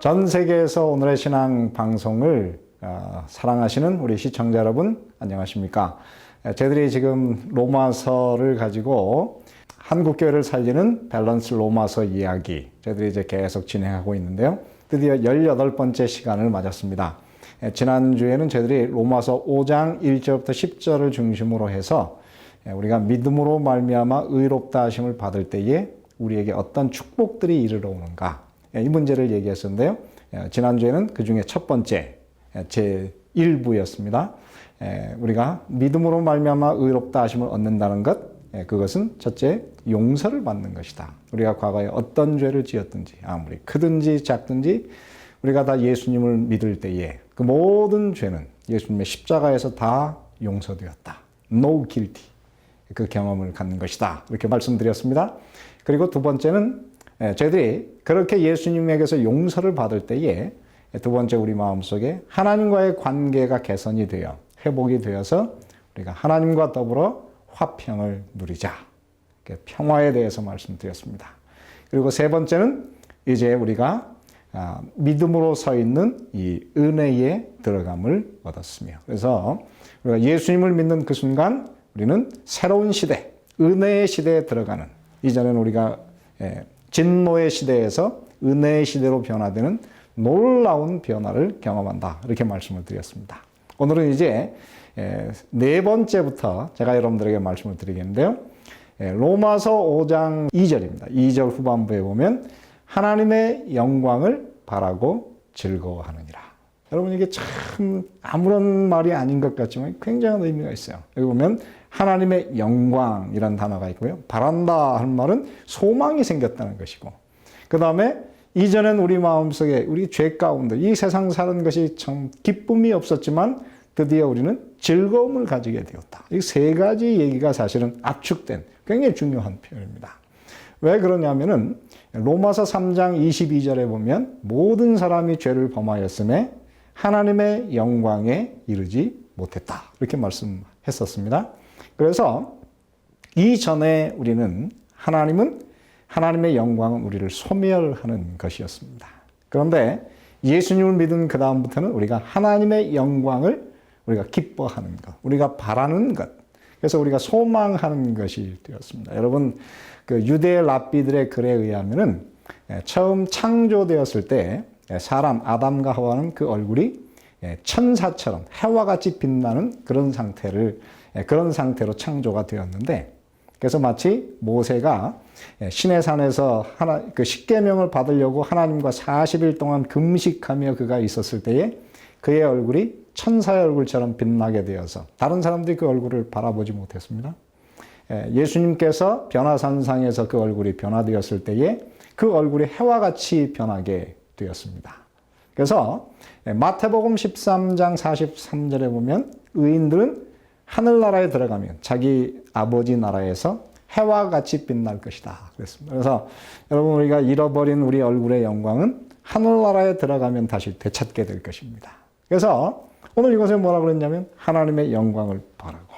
전 세계에서 오늘의 신앙 방송을 사랑하시는 우리 시청자 여러분 안녕하십니까? 저희들이 지금 로마서를 가지고 한국교회를 살리는 밸런스 로마서 이야기 저희들이 이제 계속 진행하고 있는데요. 드디어 18번째 시간을 맞았습니다. 지난주에는 저희들이 로마서 5장 1절부터 10절을 중심으로 해서 우리가 믿음으로 말미암아 의롭다 하심을 받을 때에 우리에게 어떤 축복들이 이르러 오는가 이 문제를 얘기했었는데요. 지난주에는 그 중에 첫 번째 제1부였습니다. 우리가 믿음으로 말미암아 의롭다 하심을 얻는다는 것, 그것은 첫째 용서를 받는 것이다. 우리가 과거에 어떤 죄를 지었든지 아무리 크든지 작든지 우리가 다 예수님을 믿을 때에 그 모든 죄는 예수님의 십자가에서 다 용서되었다. No guilty. 그 경험을 갖는 것이다. 이렇게 말씀드렸습니다. 그리고 두 번째는 저희들이 그렇게 예수님에게서 용서를 받을 때에 두 번째 우리 마음속에 하나님과의 관계가 개선이 되어 회복이 되어서 우리가 하나님과 더불어 화평을 누리자. 평화에 대해서 말씀드렸습니다. 그리고 세 번째는 이제 우리가 믿음으로 서 있는 이 은혜에 들어감을 얻었으며 그래서 우리가 예수님을 믿는 그 순간 우리는 새로운 시대, 은혜의 시대에 들어가는 이전에는 우리가 진노의 시대에서 은혜의 시대로 변화되는 놀라운 변화를 경험한다. 이렇게 말씀을 드렸습니다. 오늘은 이제 네 번째부터 제가 여러분들에게 말씀을 드리겠는데요. 로마서 5장 2절입니다. 2절 후반부에 보면 하나님의 영광을 바라고 즐거워하느니라. 여러분 이게 참 아무런 말이 아닌 것 같지만 굉장한 의미가 있어요. 여기 보면 하나님의 영광이라는 단어가 있고요. 바란다 하는 말은 소망이 생겼다는 것이고 그 다음에 이전엔 우리 마음속에 우리 죄 가운데 이 세상 사는 것이 참 기쁨이 없었지만 드디어 우리는 즐거움을 가지게 되었다. 이 세 가지 얘기가 사실은 압축된 굉장히 중요한 표현입니다. 왜 그러냐면은 로마서 3장 22절에 보면 모든 사람이 죄를 범하였음에 하나님의 영광에 이르지 못했다. 이렇게 말씀했었습니다. 그래서 이전에 우리는 하나님의 영광은 우리를 소멸하는 것이었습니다. 그런데 예수님을 믿은 그 다음부터는 우리가 하나님의 영광을 우리가 기뻐하는 것, 우리가 바라는 것, 그래서 우리가 소망하는 것이 되었습니다. 여러분, 그 유대 랍비들의 글에 의하면은 처음 창조되었을 때 사람 아담과 하와는 그 얼굴이 천사처럼 해와 같이 빛나는 그런 상태로 창조가 되었는데, 그래서 마치 모세가 시내산에서 그 십계명을 받으려고 하나님과 40일 동안 금식하며 그가 있었을 때에 그의 얼굴이 천사의 얼굴처럼 빛나게 되어서 다른 사람들이 그 얼굴을 바라보지 못했습니다. 예수님께서 변화산상에서 그 얼굴이 변화되었을 때에 그 얼굴이 해와 같이 변하게 되었습니다. 그래서 마태복음 13장 43절에 보면 의인들은 하늘나라에 들어가면 자기 아버지 나라에서 해와 같이 빛날 것이다 그랬습니다. 그래서 여러분 우리가 잃어버린 우리 얼굴의 영광은 하늘나라에 들어가면 다시 되찾게 될 것입니다. 그래서 오늘 이것에 뭐라고 그랬냐면 하나님의 영광을 바라고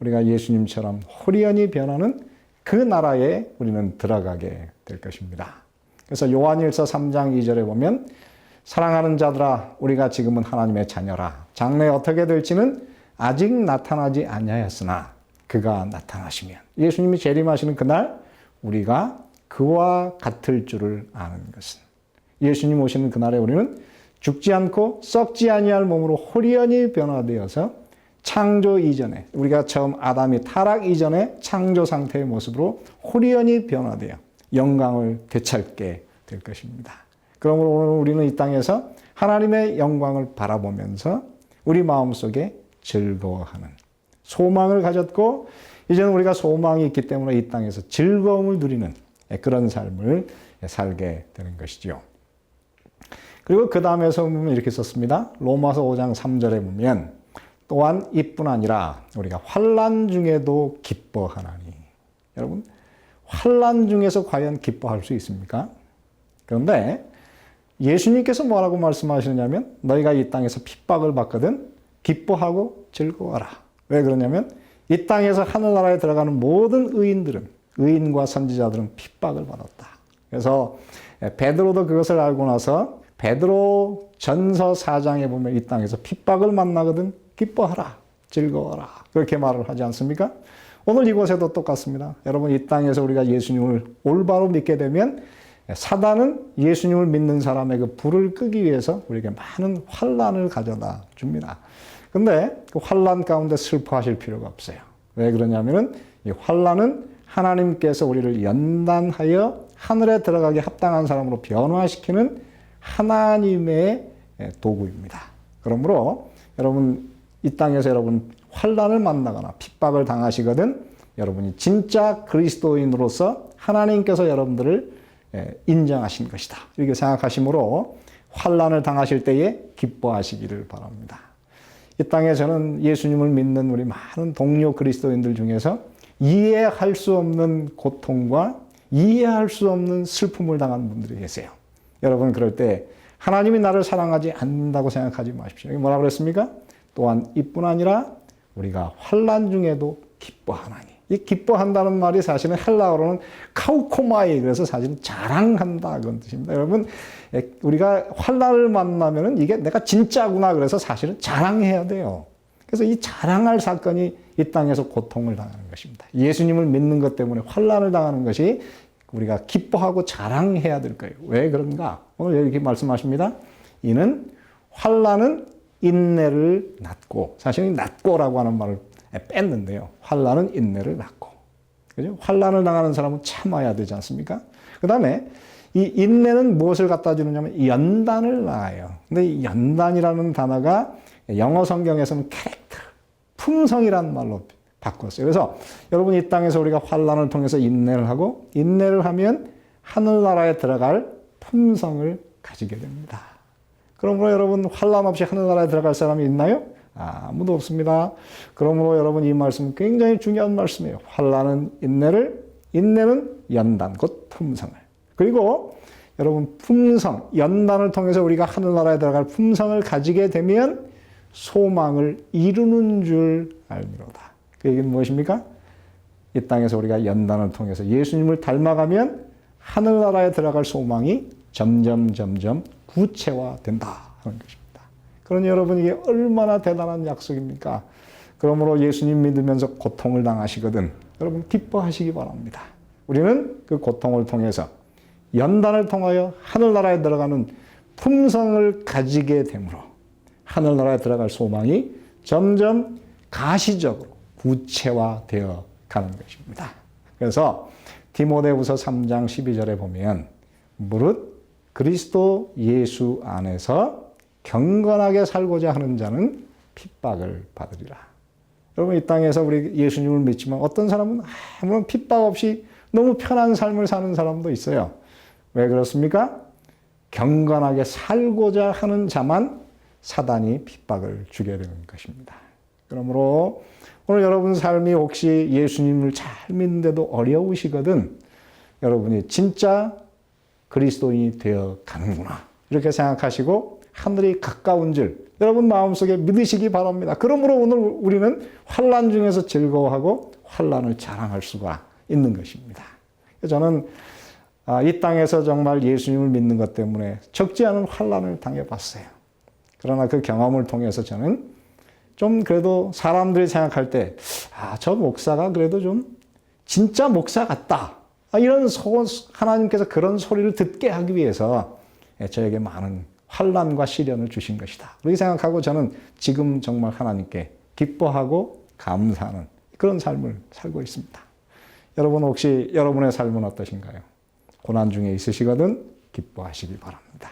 우리가 예수님처럼 호리연히 변하는 그 나라에 우리는 들어가게 될 것입니다. 그래서 요한일서 3장 2절에 보면 사랑하는 자들아 우리가 지금은 하나님의 자녀라. 장래에 어떻게 될지는 아직 나타나지 아니하였으나 그가 나타나시면 예수님이 재림하시는 그날 우리가 그와 같을 줄을 아는 것은 예수님 오시는 그날에 우리는 죽지 않고 썩지 아니할 몸으로 호리연히 변화되어서 창조 이전에 우리가 처음 아담이 타락 이전에 창조 상태의 모습으로 호리연히 변화되어 영광을 되찾게 될 것입니다. 그러므로 오늘 우리는 이 땅에서 하나님의 영광을 바라보면서 우리 마음속에 즐거워하는 소망을 가졌고 이제는 우리가 소망이 있기 때문에 이 땅에서 즐거움을 누리는 그런 삶을 살게 되는 것이죠. 그리고 그 다음에서 보면 이렇게 썼습니다. 로마서 5장 3절에 보면 또한 이뿐 아니라 우리가 환난 중에도 기뻐하나니. 여러분 환난 중에서 과연 기뻐할 수 있습니까? 그런데 예수님께서 뭐라고 말씀하시느냐면 너희가 이 땅에서 핍박을 받거든 기뻐하고 즐거워하라. 왜 그러냐면 이 땅에서 하늘나라에 들어가는 모든 의인과 선지자들은 핍박을 받았다. 그래서 베드로도 그것을 알고 나서 베드로 전서 4장에 보면 이 땅에서 핍박을 만나거든 기뻐하라, 즐거워라 그렇게 말을 하지 않습니까? 오늘 이곳에도 똑같습니다. 여러분 이 땅에서 우리가 예수님을 올바로 믿게 되면 사단은 예수님을 믿는 사람의 그 불을 끄기 위해서 우리에게 많은 환난을 가져다 줍니다. 근데 그 환난 가운데 슬퍼하실 필요가 없어요. 왜 그러냐면은 이 환난은 하나님께서 우리를 연단하여 하늘에 들어가기 합당한 사람으로 변화시키는 하나님의 도구입니다. 그러므로 여러분 이 땅에서 여러분 환난을 만나거나 핍박을 당하시거든 여러분이 진짜 그리스도인으로서 하나님께서 여러분들을 인정하신 것이다. 이렇게 생각하시므로 환난을 당하실 때에 기뻐하시기를 바랍니다. 이 땅에 저는 예수님을 믿는 우리 많은 동료 그리스도인들 중에서 이해할 수 없는 고통과 이해할 수 없는 슬픔을 당한 분들이 계세요. 여러분 그럴 때 하나님이 나를 사랑하지 않는다고 생각하지 마십시오. 이게 뭐라고 그랬습니까? 또한 이뿐 아니라 우리가 환난 중에도 기뻐하나니. 이 기뻐한다는 말이 사실은 헬라어로는 카우코마이 그래서 사실은 자랑한다 그런 뜻입니다. 여러분 우리가 환난을 만나면은 이게 내가 진짜구나 그래서 사실은 자랑해야 돼요. 그래서 이 자랑할 사건이 이 땅에서 고통을 당하는 것입니다. 예수님을 믿는 것 때문에 환난을 당하는 것이 우리가 기뻐하고 자랑해야 될 거예요. 왜 그런가? 오늘 이렇게 말씀하십니다. 이는 환난은 인내를 낳고, 사실은 낳고라고 하는 말을 뺐는데요. 환난은 인내를 낳고, 그죠? 환난을 당하는 사람은 참아야 되지 않습니까? 그 다음에 이 인내는 무엇을 갖다 주느냐면 연단을 낳아요. 근데 이 연단이라는 단어가 영어 성경에서는 캐릭터, 품성이라는 말로 바꿨어요. 그래서 여러분 이 땅에서 우리가 환난을 통해서 인내를 하고 인내를 하면 하늘나라에 들어갈 품성을 가지게 됩니다. 그러므로 여러분 환난 없이 하늘나라에 들어갈 사람이 있나요? 아무도 없습니다. 그러므로 여러분 이 말씀은 굉장히 중요한 말씀이에요. 환난은 인내를, 인내는 연단, 곧 품성을. 그리고 여러분 품성, 연단을 통해서 우리가 하늘나라에 들어갈 품성을 가지게 되면 소망을 이루는 줄 알미로다. 그 얘기는 무엇입니까? 이 땅에서 우리가 연단을 통해서 예수님을 닮아가면 하늘나라에 들어갈 소망이 점점 구체화된다 하는 것입니다. 그러니 여러분 이게 얼마나 대단한 약속입니까? 그러므로 예수님 믿으면서 고통을 당하시거든 여러분 기뻐하시기 바랍니다. 우리는 그 고통을 통해서 연단을 통하여 하늘나라에 들어가는 품성을 가지게 되므로 하늘나라에 들어갈 소망이 점점 가시적으로 구체화되어 가는 것입니다. 그래서 디모데후서 3장 12절에 보면 무릇 그리스도 예수 안에서 경건하게 살고자 하는 자는 핍박을 받으리라. 여러분 이 땅에서 우리 예수님을 믿지만 어떤 사람은 아무런 핍박 없이 너무 편한 삶을 사는 사람도 있어요. 왜 그렇습니까? 경건하게 살고자 하는 자만 사단이 핍박을 주게 되는 것입니다. 그러므로 오늘 여러분 삶이 혹시 예수님을 잘 믿는데도 어려우시거든 여러분이 진짜 그리스도인이 되어 가는구나 이렇게 생각하시고 하늘이 가까운 줄 여러분 마음속에 믿으시기 바랍니다. 그러므로 오늘 우리는 환난 중에서 즐거워하고 환난을 자랑할 수가 있는 것입니다. 저는 이 땅에서 정말 예수님을 믿는 것 때문에 적지 않은 환난을 당해봤어요. 그러나 그 경험을 통해서 저는 좀 그래도 사람들이 생각할 때, 저 목사가 그래도 좀 진짜 목사 같다. 이런 하나님께서 그런 소리를 듣게 하기 위해서 저에게 많은 환난과 시련을 주신 것이다. 그렇게 생각하고 저는 지금 정말 하나님께 기뻐하고 감사하는 그런 삶을 살고 있습니다. 여러분 혹시 여러분의 삶은 어떠신가요? 고난 중에 있으시거든 기뻐하시기 바랍니다.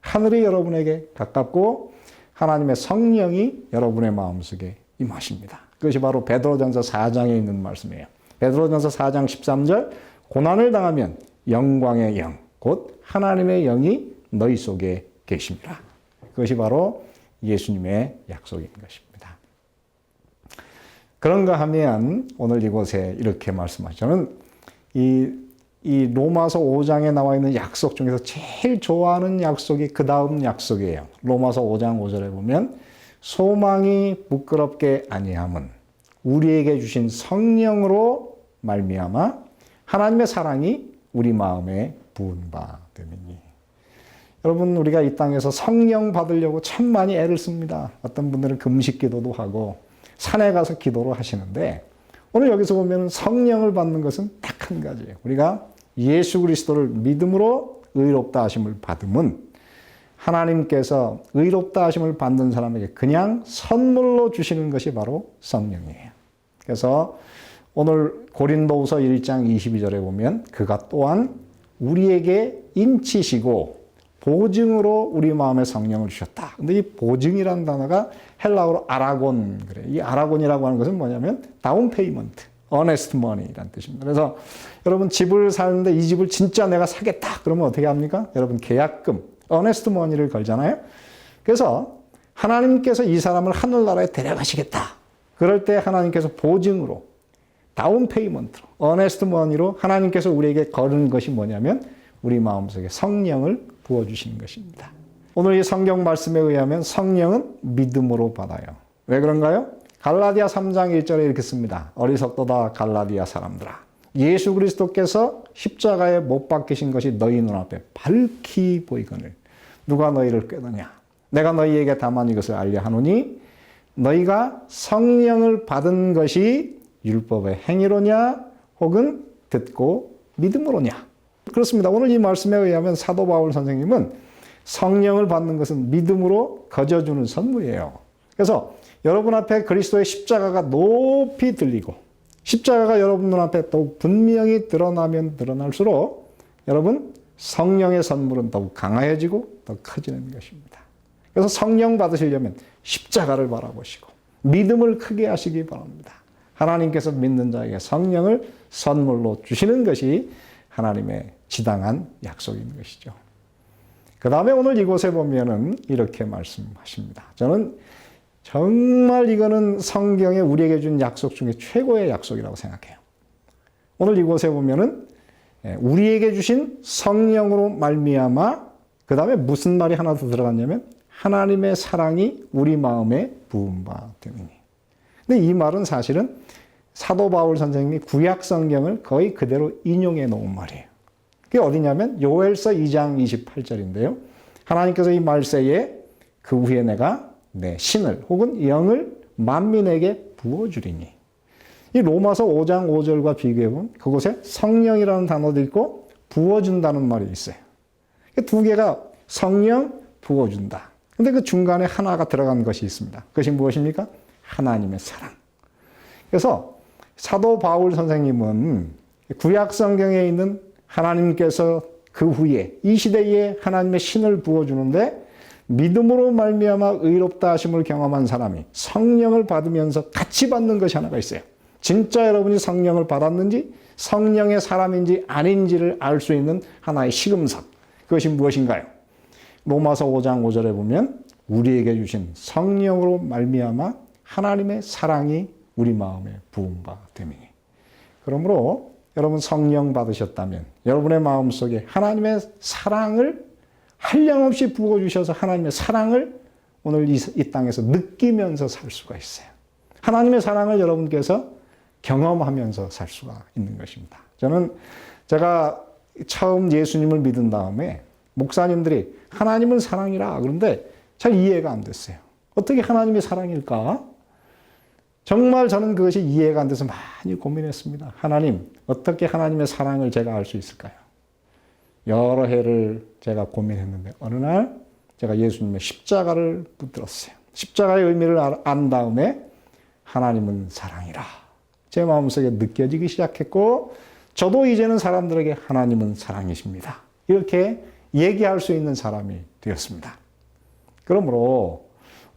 하늘이 여러분에게 가깝고 하나님의 성령이 여러분의 마음속에 임하십니다. 그것이 바로 베드로전서 4장에 있는 말씀이에요. 베드로전서 4장 13절 고난을 당하면 영광의 영, 곧 하나님의 영이 너희 속에 계십니다. 그것이 바로 예수님의 약속인 것입니다. 그런가 하면 오늘 이곳에 이렇게 말씀하시는 이 로마서 5장에 나와 있는 약속 중에서 제일 좋아하는 약속이 그 다음 약속이에요. 로마서 5장 5절에 보면 소망이 부끄럽게 아니함은 우리에게 주신 성령으로 말미암아 하나님의 사랑이 우리 마음에 부은 바 됨이니. 여러분, 우리가 이 땅에서 성령 받으려고 참 많이 애를 씁니다. 어떤 분들은 금식 기도도 하고 산에 가서 기도를 하시는데, 오늘 여기서 보면 성령을 받는 것은 딱 한 가지예요. 우리가 예수 그리스도를 믿음으로 의롭다 하심을 받으면 하나님께서 의롭다 하심을 받는 사람에게 그냥 선물로 주시는 것이 바로 성령이에요. 그래서 오늘 고린도후서 1장 22절에 보면 그가 또한 우리에게 인치시고 보증으로 우리 마음에 성령을 주셨다. 근데 이 보증이라는 단어가 헬라어로 아라곤 그래. 이 아라곤이라고 하는 것은 뭐냐면 다운 페이먼트, 어네스트 머니라는 뜻입니다. 그래서 여러분 집을 사는데 이 집을 진짜 내가 사겠다. 그러면 어떻게 합니까? 여러분 계약금, 어네스트 머니를 걸잖아요. 그래서 하나님께서 이 사람을 하늘나라에 데려가시겠다. 그럴 때 하나님께서 보증으로 다운 페이먼트로, 어네스트 머니로 하나님께서 우리에게 거는 것이 뭐냐면 우리 마음속에 성령을 부어주시는 것입니다. 오늘 이 성경 말씀에 의하면 성령은 믿음으로 받아요. 왜 그런가요? 갈라디아 3장 1절에 이렇게 씁니다. 어리석도다 갈라디아 사람들아. 예수 그리스도께서 십자가에 못 박히신 것이 너희 눈앞에 밝히 보이거늘 누가 너희를 꾀느냐. 내가 너희에게 다만 이것을 알려 하노니 너희가 성령을 받은 것이 율법의 행위로냐 혹은 듣고 믿음으로냐. 그렇습니다. 오늘 이 말씀에 의하면 사도 바울 선생님은 성령을 받는 것은 믿음으로 거저주는 선물이에요. 그래서 여러분 앞에 그리스도의 십자가가 높이 들리고 십자가가 여러분 눈앞에 더욱 분명히 드러나면 드러날수록 여러분 성령의 선물은 더욱 강해지고 더 커지는 것입니다. 그래서 성령 받으시려면 십자가를 바라보시고 믿음을 크게 하시기 바랍니다. 하나님께서 믿는 자에게 성령을 선물로 주시는 것이 하나님의 지당한 약속인 것이죠. 그 다음에 오늘 이곳에 보면은 이렇게 말씀하십니다. 저는 정말 이거는 성경에 우리에게 준 약속 중에 최고의 약속이라고 생각해요. 오늘 이곳에 보면은 우리에게 주신 성령으로 말미암아 그 다음에 무슨 말이 하나 더 들어갔냐면 하나님의 사랑이 우리 마음에 부은 바 되니. 근데 이 말은 사실은 사도 바울 선생님이 구약 성경을 거의 그대로 인용해 놓은 말이에요. 그게 어디냐면 요엘서 2장 28절인데요. 하나님께서 이 말세에 그 후에 내가 내 신을 혹은 영을 만민에게 부어주리니. 이 로마서 5장 5절과 비교해보면 그곳에 성령이라는 단어도 있고 부어준다는 말이 있어요. 두 개가 성령 부어준다. 근데 그 중간에 하나가 들어간 것이 있습니다. 그것이 무엇입니까? 하나님의 사랑. 그래서 사도 바울 선생님은 구약 성경에 있는 하나님께서 그 후에 이 시대에 하나님의 신을 부어주는데 믿음으로 말미암아 의롭다 하심을 경험한 사람이 성령을 받으면서 같이 받는 것이 하나가 있어요. 진짜 여러분이 성령을 받았는지 성령의 사람인지 아닌지를 알 수 있는 하나의 시금석. 그것이 무엇인가요? 로마서 5장 5절에 보면 우리에게 주신 성령으로 말미암아 하나님의 사랑이 우리 마음에 부은 바 됨이니. 그러므로 여러분 성령 받으셨다면 여러분의 마음속에 하나님의 사랑을 한량없이 부어주셔서 하나님의 사랑을 오늘 이 땅에서 느끼면서 살 수가 있어요. 하나님의 사랑을 여러분께서 경험하면서 살 수가 있는 것입니다. 제가 처음 예수님을 믿은 다음에 목사님들이 하나님은 사랑이라 그런데 잘 이해가 안 됐어요. 어떻게 하나님의 사랑일까? 정말 저는 그것이 이해가 안 돼서 많이 고민했습니다. 하나님, 어떻게 하나님의 사랑을 제가 알 수 있을까요? 여러 해를 제가 고민했는데 어느 날 제가 예수님의 십자가를 붙들었어요. 십자가의 의미를 안 다음에 하나님은 사랑이라 제 마음속에 느껴지기 시작했고 저도 이제는 사람들에게 하나님은 사랑이십니다. 이렇게 얘기할 수 있는 사람이 되었습니다. 그러므로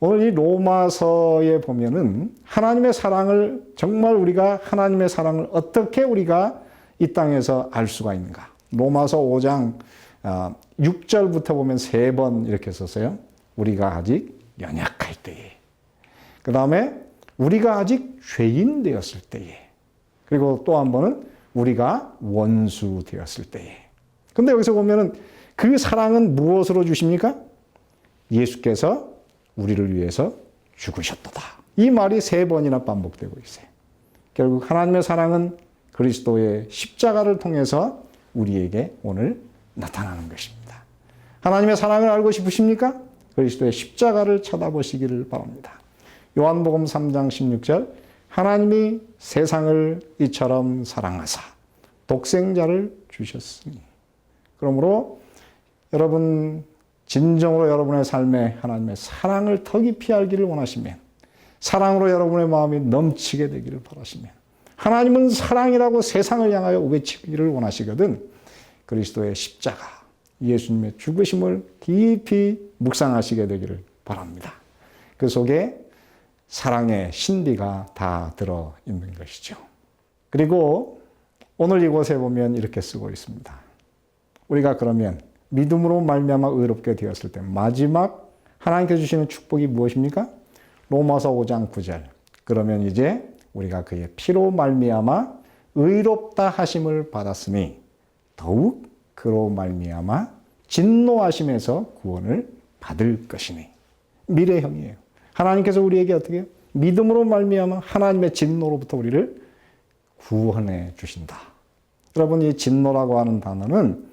오늘 이 로마서에 보면은 하나님의 사랑을 정말 우리가 하나님의 사랑을 어떻게 우리가 이 땅에서 알 수가 있는가? 로마서 5장 6절부터 보면 3번 이렇게 썼어요. 우리가 아직 연약할 때에. 그 다음에 우리가 아직 죄인 되었을 때에. 그리고 또 한 번은 우리가 원수 되었을 때에. 근데 여기서 보면은 그 사랑은 무엇으로 주십니까? 예수께서 우리를 위해서 죽으셨도다. 이 말이 3번이나 반복되고 있어요. 결국 하나님의 사랑은 그리스도의 십자가를 통해서 우리에게 오늘 나타나는 것입니다. 하나님의 사랑을 알고 싶으십니까? 그리스도의 십자가를 쳐다보시기를 바랍니다. 요한복음 3장 16절 하나님이 세상을 이처럼 사랑하사 독생자를 주셨으니. 그러므로 여러분 진정으로 여러분의 삶에 하나님의 사랑을 더 깊이 알기를 원하시면, 사랑으로 여러분의 마음이 넘치게 되기를 바라시면, 하나님은 사랑이라고 세상을 향하여 외치기를 원하시거든 그리스도의 십자가, 예수님의 죽으심을 깊이 묵상하시게 되기를 바랍니다. 그 속에 사랑의 신비가 다 들어있는 것이죠. 그리고 오늘 이곳에 보면 이렇게 쓰고 있습니다. 우리가 그러면 믿음으로 말미암아 의롭게 되었을 때 마지막 하나님께서 주시는 축복이 무엇입니까? 로마서 5장 9절. 그러면 이제 우리가 그의 피로 말미암아 의롭다 하심을 받았으니 더욱 그로 말미암아 진노하심에서 구원을 받을 것이니. 미래형이에요. 하나님께서 우리에게 어떻게 해요? 믿음으로 말미암아 하나님의 진노로부터 우리를 구원해 주신다. 여러분, 이 진노라고 하는 단어는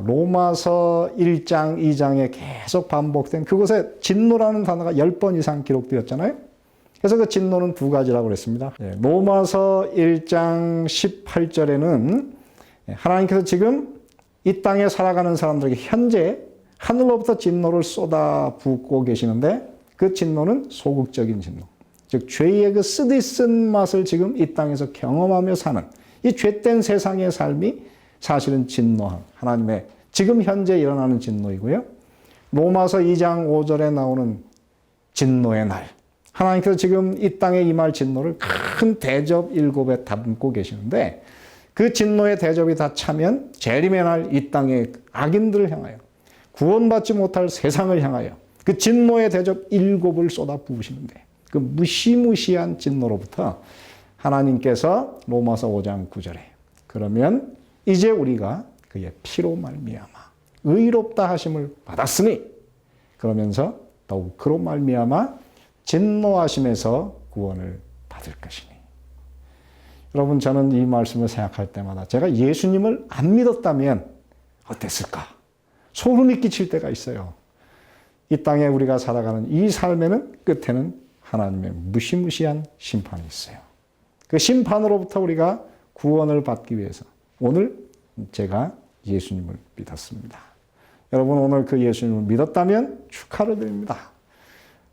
로마서 1장, 2장에 계속 반복된, 그곳에 진노라는 단어가 10번 이상 기록되었잖아요. 그래서 그 진노는 두 가지라고 그랬습니다. 로마서 1장 18절에는 하나님께서 지금 이 땅에 살아가는 사람들에게 현재 하늘로부터 진노를 쏟아붓고 계시는데, 그 진노는 소극적인 진노. 즉 죄의 그 쓰디쓴 맛을 지금 이 땅에서 경험하며 사는 이 죄된 세상의 삶이 사실은 진노함, 하나님의 지금 현재 일어나는 진노이고요. 로마서 2장 5절에 나오는 진노의 날, 하나님께서 지금 이 땅에 임할 진노를 큰 대접 7에 담고 계시는데, 그 진노의 대접이 다 차면 재림의 날 이 땅의 악인들을 향하여, 구원받지 못할 세상을 향하여 그 진노의 대접 7을 쏟아 부으시는데, 그 무시무시한 진노로부터 하나님께서 로마서 5장 9절에 그러면 이제 우리가 그의 피로 말미암아 의롭다 하심을 받았으니, 그러면서 더욱 그로 말미암아 진노하심에서 구원을 받을 것이니. 여러분, 저는 이 말씀을 생각할 때마다 제가 예수님을 안 믿었다면 어땠을까? 소름이 끼칠 때가 있어요. 이 땅에 우리가 살아가는 이 삶에는 끝에는 하나님의 무시무시한 심판이 있어요. 그 심판으로부터 우리가 구원을 받기 위해서 오늘 제가 예수님을 믿었습니다. 여러분, 오늘 그 예수님을 믿었다면 축하를 드립니다.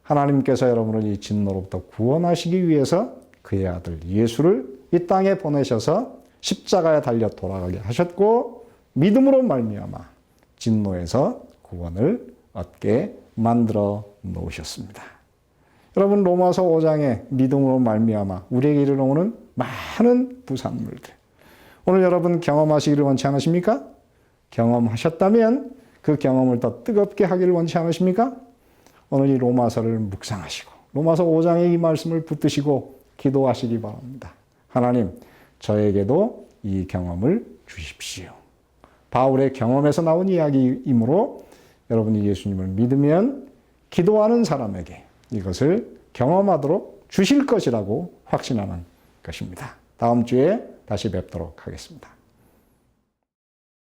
하나님께서 여러분을 이 진노로부터 구원하시기 위해서 그의 아들 예수를 이 땅에 보내셔서 십자가에 달려 돌아가게 하셨고, 믿음으로 말미암아 진노에서 구원을 얻게 만들어 놓으셨습니다. 여러분, 로마서 5장에 믿음으로 말미암아 우리에게 이르러오는 많은 부산물들, 오늘 여러분 경험하시기를 원치 않으십니까? 경험하셨다면 그 경험을 더 뜨겁게 하기를 원치 않으십니까? 오늘 이 로마서를 묵상하시고 로마서 5장의 이 말씀을 붙드시고 기도하시기 바랍니다. 하나님, 저에게도 이 경험을 주십시오. 바울의 경험에서 나온 이야기이므로 여러분이 예수님을 믿으면 기도하는 사람에게 이것을 경험하도록 주실 것이라고 확신하는 것입니다. 다음 주에 다시 뵙도록 하겠습니다.